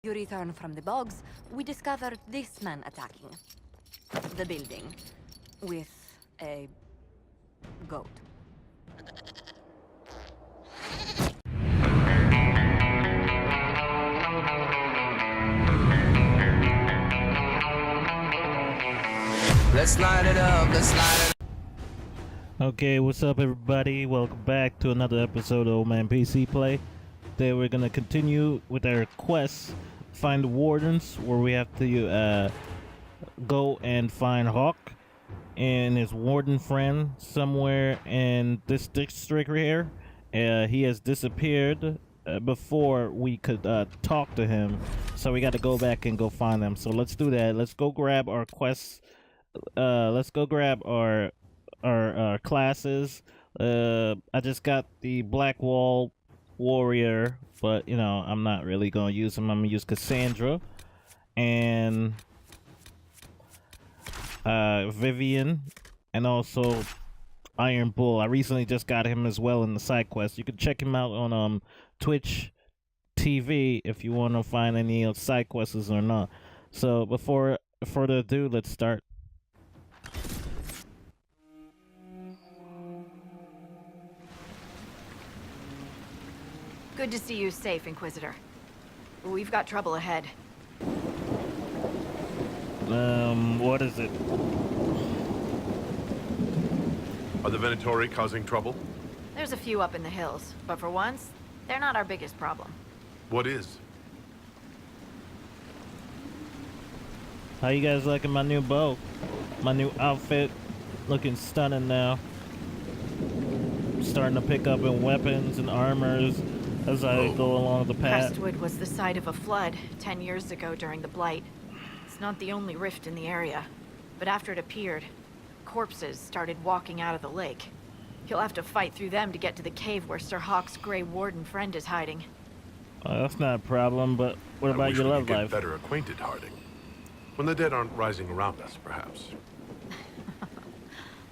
You return from the bogs, we discovered this man attacking the building with a goat. Let's light it up, let's light it up. Okay, what's up everybody? Welcome back to another episode of OmanPcPlay. Today we're gonna continue with our quest, find the wardens, where we have to go and find Hawk and his warden friend somewhere in this district here. He has disappeared before we could talk to him, so we got to go back and go find him. So let's do that. Let's go grab our quests. Let's go grab our classes. I just got the Black Wall Warrior, but you know I'm not really gonna use him. I'm gonna use Cassandra and Vivian, and also Iron Bull. I recently just got him as well in the side quest. You can check him out on Twitch TV if you want to find any side quests or not. So before further ado, let's start. Good to see you safe, Inquisitor. We've got trouble ahead. What is it? Are the Venatori causing trouble? There's a few up in the hills, but for once, they're not our biggest problem. What is? How you guys liking my new bow? My new outfit? Looking stunning now. Starting to pick up in weapons and armors as I go along the path. Crestwood was the site of a flood 10 years ago during the Blight. It's not the only rift in the area, but after it appeared, corpses started walking out of the lake. You'll have to fight through them to get to the cave where Sir Hawk's Grey Warden friend is hiding. That's not a problem, but what about your love life? Better acquainted, Harding. When the dead aren't rising around us, perhaps.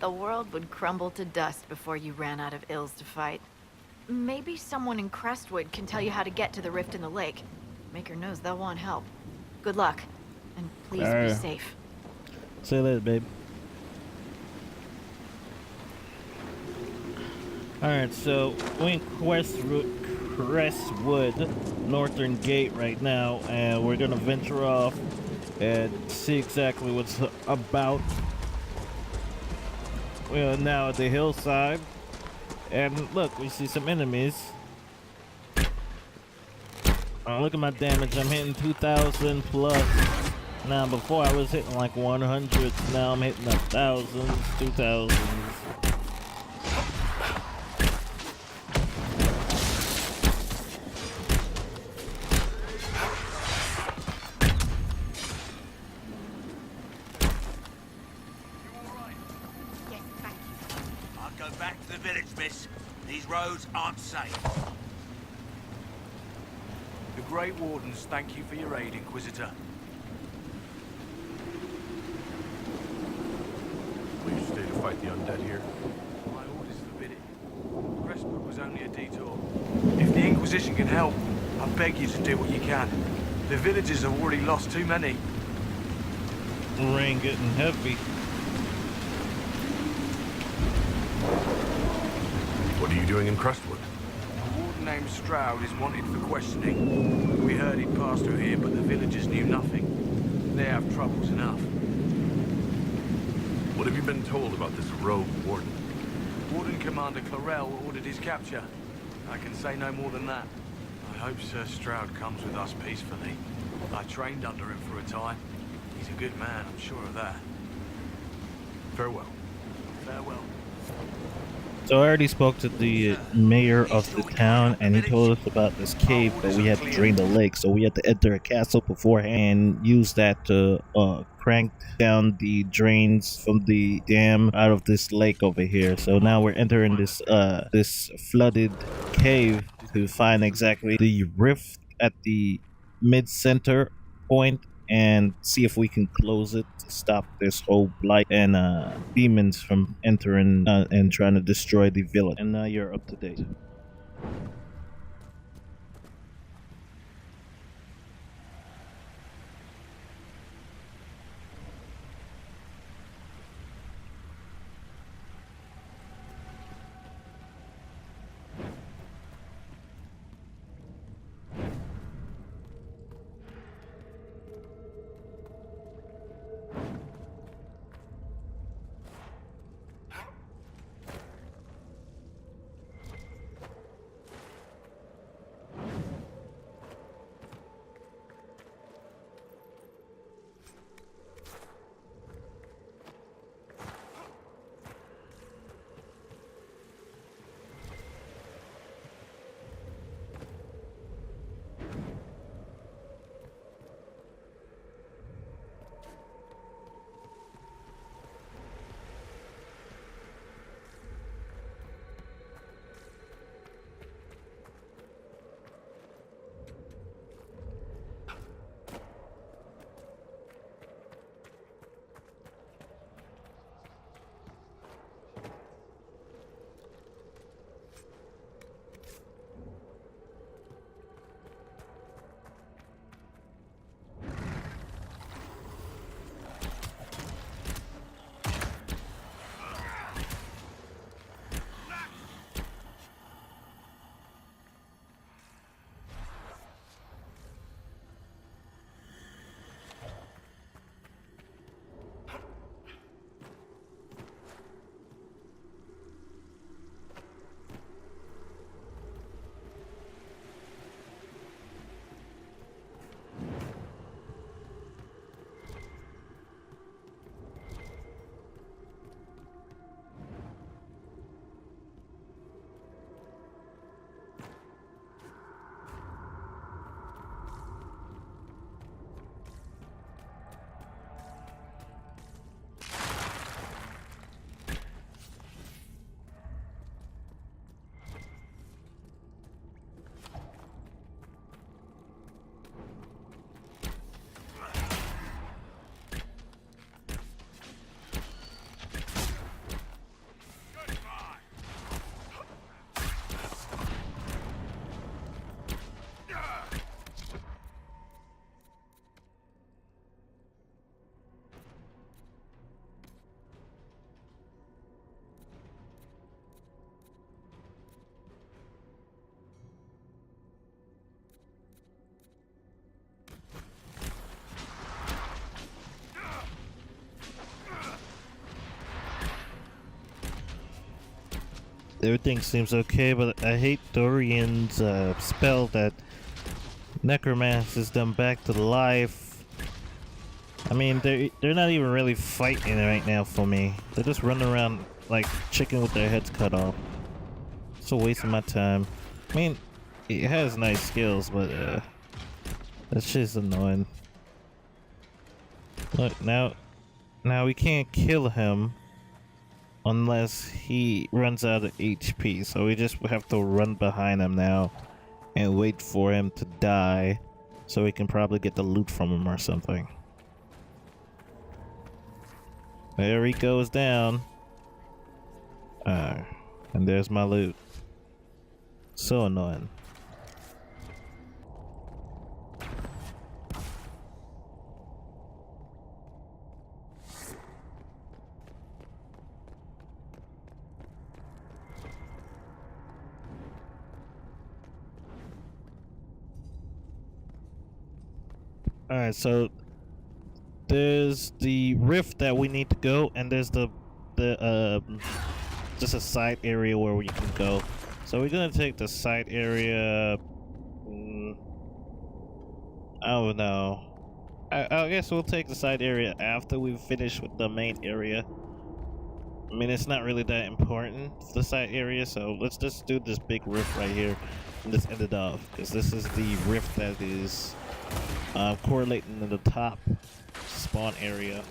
The world would crumble to dust before you ran out of ills to fight. Maybe someone in Crestwood can tell you how to get to the rift in the lake. Maker knows they'll want help. Good luck, and please be safe. See you later, babe. Alright, so we're in Crestwood Northern Gate right now, and we're gonna venture off and see exactly what's about. We are now at the hillside, and look, we see some enemies. Oh, look at my damage. I'm hitting 2,000 plus. Now, before I was hitting like 100s. Now I'm hitting 1,000s, 2,000s. Go back to the village, miss. These roads aren't safe. The Great Wardens thank you for your aid, Inquisitor. Will you stay to fight the undead here? My orders forbid it. Crestwood was only a detour. If the Inquisition can help, I beg you to do what you can. The villagers have already lost too many. Rain getting heavy. What are you doing in Crestwood? A warden named Stroud is wanted for questioning. We heard he'd passed through here, but the villagers knew nothing. They have troubles enough. What have you been told about this rogue warden? Warden Commander Clarell ordered his capture. I can say no more than that. I hope Sir Stroud comes with us peacefully. I trained under him for a time. He's a good man, I'm sure of that. Farewell. Farewell. So I already spoke to the mayor of the town, and he told us about this cave, but we had to drain the lake, so we had to enter a castle beforehand and use that to crank down the drains from the dam out of this lake over here. So now we're entering this this flooded cave to find exactly the rift at the mid-center point and see if we can close it to stop this whole blight and demons from entering and trying to destroy the village. And now you're up to date. everything seems okay, but I hate Dorian's spell that necromances them back to life. I mean, they're not even really fighting right now for me. They're just running around like chicken with their heads cut off. It's a waste of my time. I mean, it has nice skills, but that shit's annoying. Look, now we can't kill him unless he runs out of HP. So we just have to run behind him now and wait for him to die so we can probably get the loot from him or something. There he goes down. And there's my loot. So annoying. Alright, so there's the rift that we need to go, and there's the just a side area where we can go. So we're gonna take the side area. I don't know. I guess we'll take the side area after we finish with the main area. I mean, it's not really that important, the side area, so let's just do this big rift right here and just end it off, because this is the rift that is correlating to the top spawn area.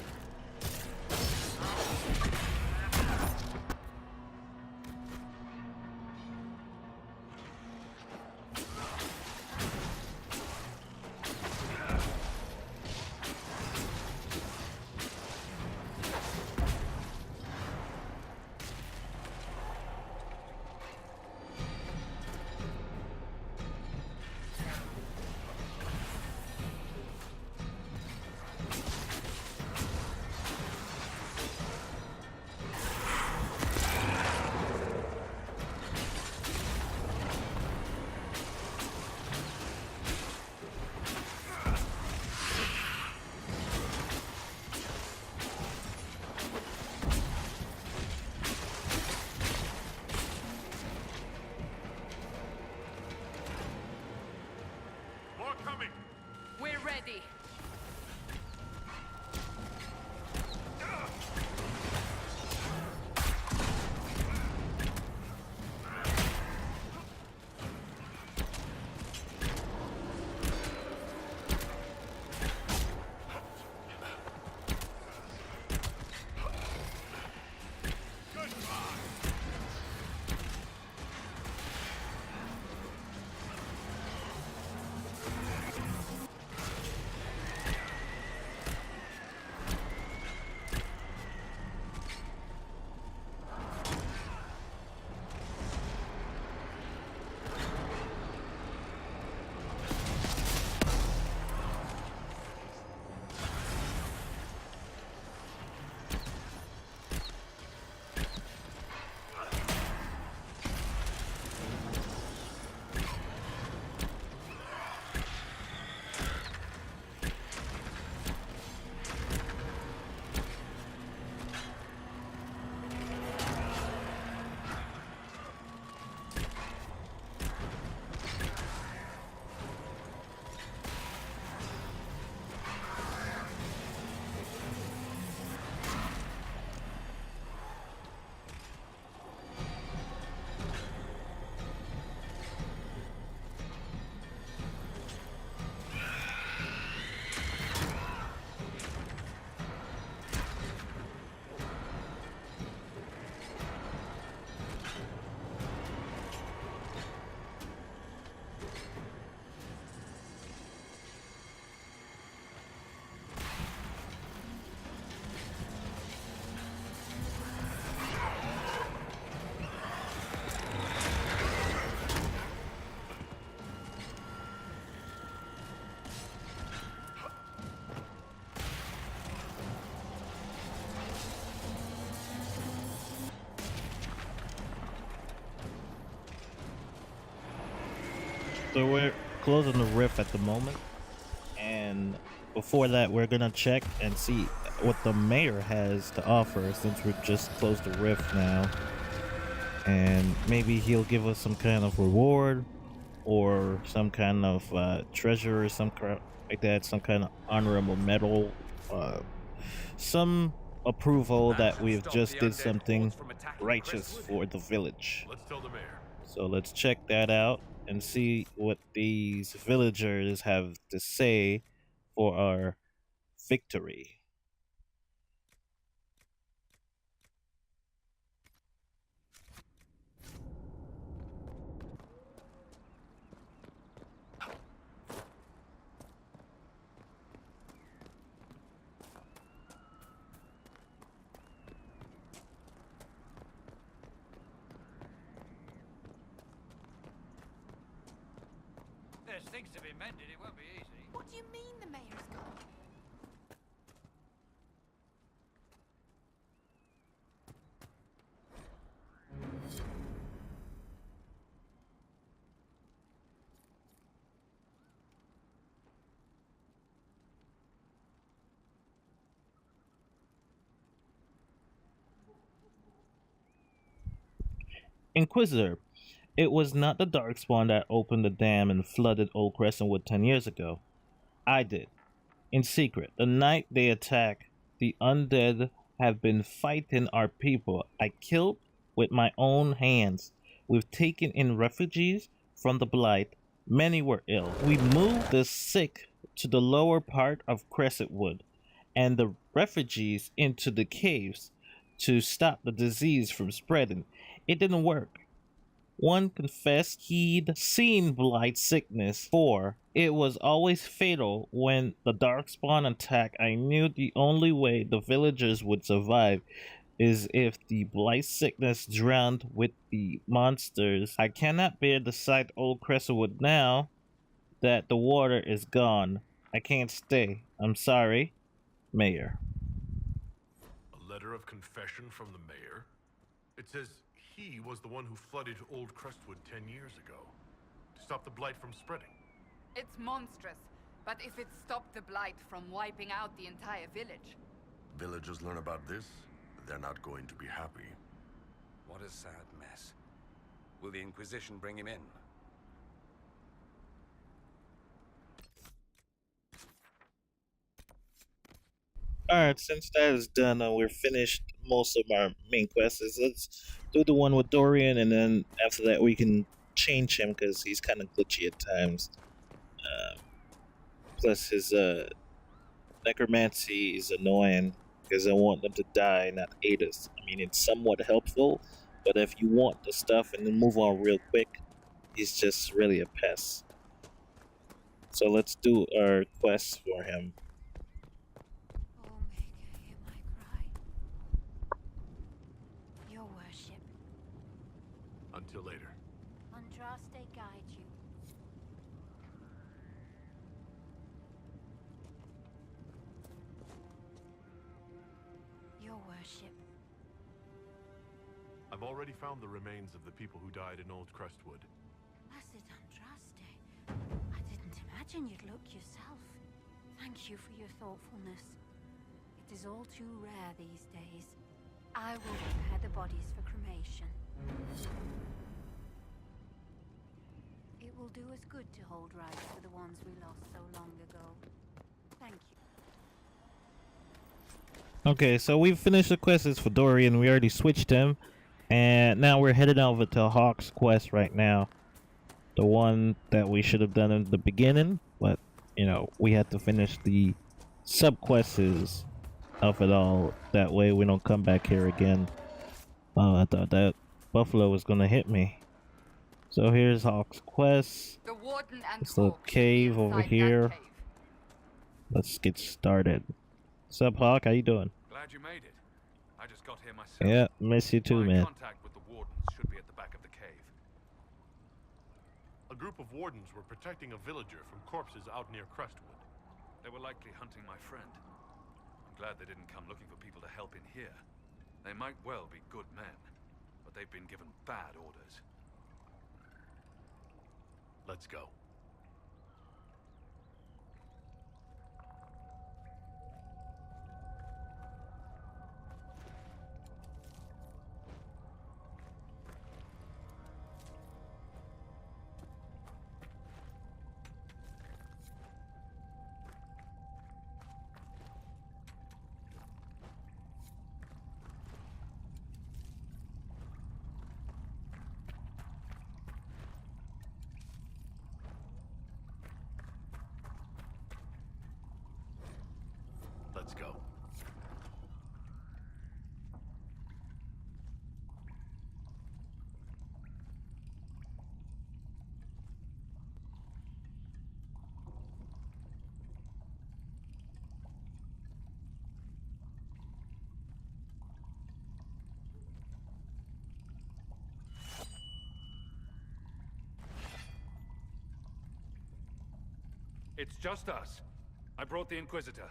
We're ready. So we're closing the rift at the moment, and before that we're gonna check and see what the mayor has to offer, since we're just closed the rift now. and maybe he'll give us some kind of reward or some kind of treasure or some crap like that, some kind of honorable medal, some approval that we've just did something righteous for the village. Let's tell the mayor. So let's check that out and see what these villagers have to say for our victory. There's things to be mended, it won't be easy. What do you mean the mayor's gone? Inquisitor, it was not the Darkspawn that opened the dam and flooded Old Crescentwood 10 years ago. I did. In secret, the night they attacked, the undead have been fighting our people. I killed with my own hands. We've taken in refugees from the Blight. Many were ill. We moved the sick to the lower part of Crescentwood and the refugees into the caves to stop the disease from spreading. It didn't work. One confessed he'd seen blight sickness before. It was always fatal when the Darkspawn attacked. I knew the only way the villagers would survive is if the blight sickness drowned with the monsters. I cannot bear the sight of Old Crescentwood now that the water is gone. I can't stay. I'm sorry, Mayor. A letter of confession from the mayor? It says he was the one who flooded Old Crestwood 10 years ago to stop the blight from spreading. It's monstrous, but if it stopped the blight from wiping out the entire village. Villagers learn about this, they're not going to be happy. What a sad mess. Will the Inquisition bring him in? Alright, since that is done, we're finished most of our main quests. Let's do the one with Dorian, and then after that we can change him because he's kind of glitchy at times. Plus his necromancy is annoying because I want them to die, not aid us. I mean, it's somewhat helpful, but if you want the stuff and then move on real quick, he's just really a pest. So let's do our quest for him. Hear my cry. Your worship. Until later. Andraste guide you. Your worship. I've already found the remains of the people who died in Old Crestwood. Blessed Andraste. I didn't imagine you'd look yourself. Thank you for your thoughtfulness. It is all too rare these days. I will prepare the bodies for cremation. It will do us good to hold rites for the ones we lost so long ago. Thank you. Okay, so we've finished the quests for Dorian. We already switched him. And now we're headed over to Hawk's quest right now. The one that we should have done in the beginning. But, you know, we had to finish the sub-quests of it all. That way we don't come back here again. Oh, I thought that buffalo was going to hit me. So here's Hawk's quest. The warden and This little Hawk cave over inside that here. cave. Let's get started. What's up, Hawk? How you doing? Glad you made it. I just got here myself. Yeah, miss you too, My man. contact with the wardens should be at the back of the cave. A group of wardens were protecting a villager from corpses out near Crestwood. They were likely hunting my friend. I'm glad they didn't come looking for people to help in here. They might well be good men, but they've been given bad orders. Let's go. It's just us. I brought the Inquisitor.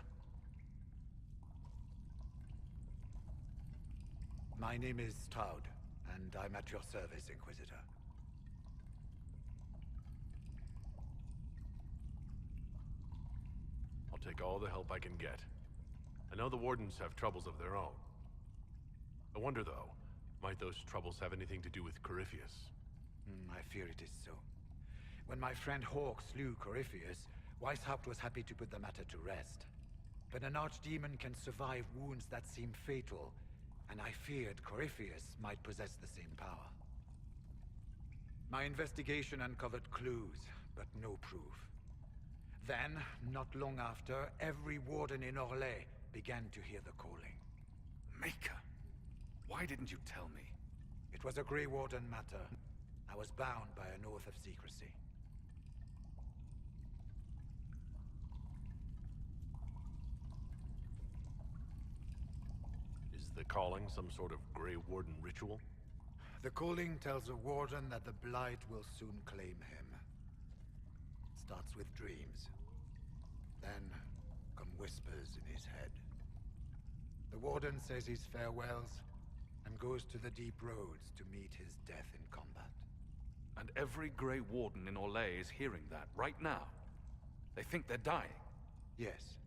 My name is Stroud, and I'm at your service, Inquisitor. I'll take all the help I can get. I know the Wardens have troubles of their own. I wonder, though, might those troubles have anything to do with Corypheus? I fear it is so. When my friend Hawk slew Corypheus, Weishaupt was happy to put the matter to rest. But an archdemon can survive wounds that seem fatal, and I feared Corypheus might possess the same power. My investigation uncovered clues, but no proof. Then, not long after, every warden in Orlais began to hear the calling. Maker, why didn't you tell me? It was a Grey Warden matter. I was bound by an oath of secrecy. Is the calling some sort of Grey Warden ritual? The calling tells a warden that the Blight will soon claim him. It starts with dreams. Then come whispers in his head. The warden says his farewells and goes to the deep roads to meet his death in combat. And every Grey Warden in Orlais is hearing that right now. They think they're dying. Yes.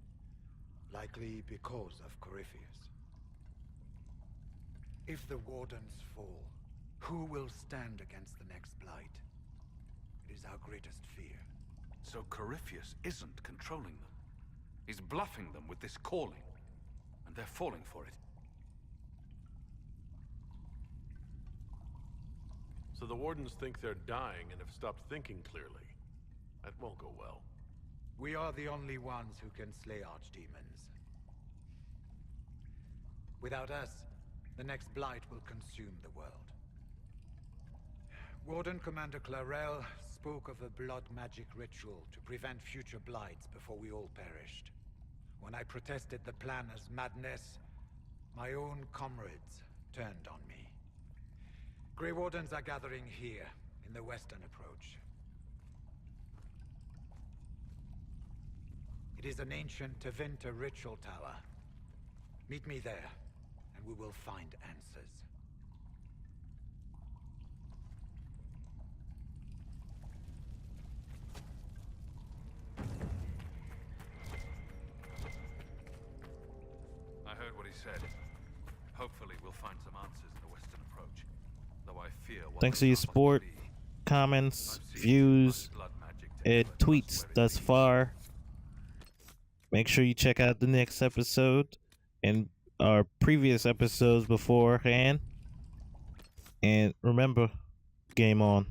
Likely because of Corypheus. If the Wardens fall, who will stand against the next Blight? It is our greatest fear. So Corypheus isn't controlling them. He's bluffing them with this calling. And they're falling for it. So the Wardens think they're dying and have stopped thinking clearly. That won't go well. We are the only ones who can slay archdemons. Without us, the next Blight will consume the world. Warden Commander Clarel spoke of a blood magic ritual to prevent future Blights before we all perished. When I protested the plan as madness, my own comrades turned on me. Grey Wardens are gathering here, in the western approach. It is an ancient Tevinter ritual tower. Meet me there, and we will find answers. I heard what he said. Hopefully we'll find some answers in the western approach. Though I fear what Thanks the to your result support, will be. comments, I've seen views, blood magic to and never trust tweets where it thus leads. far. Make sure you check out the next episode and our previous episodes beforehand. And remember, game on.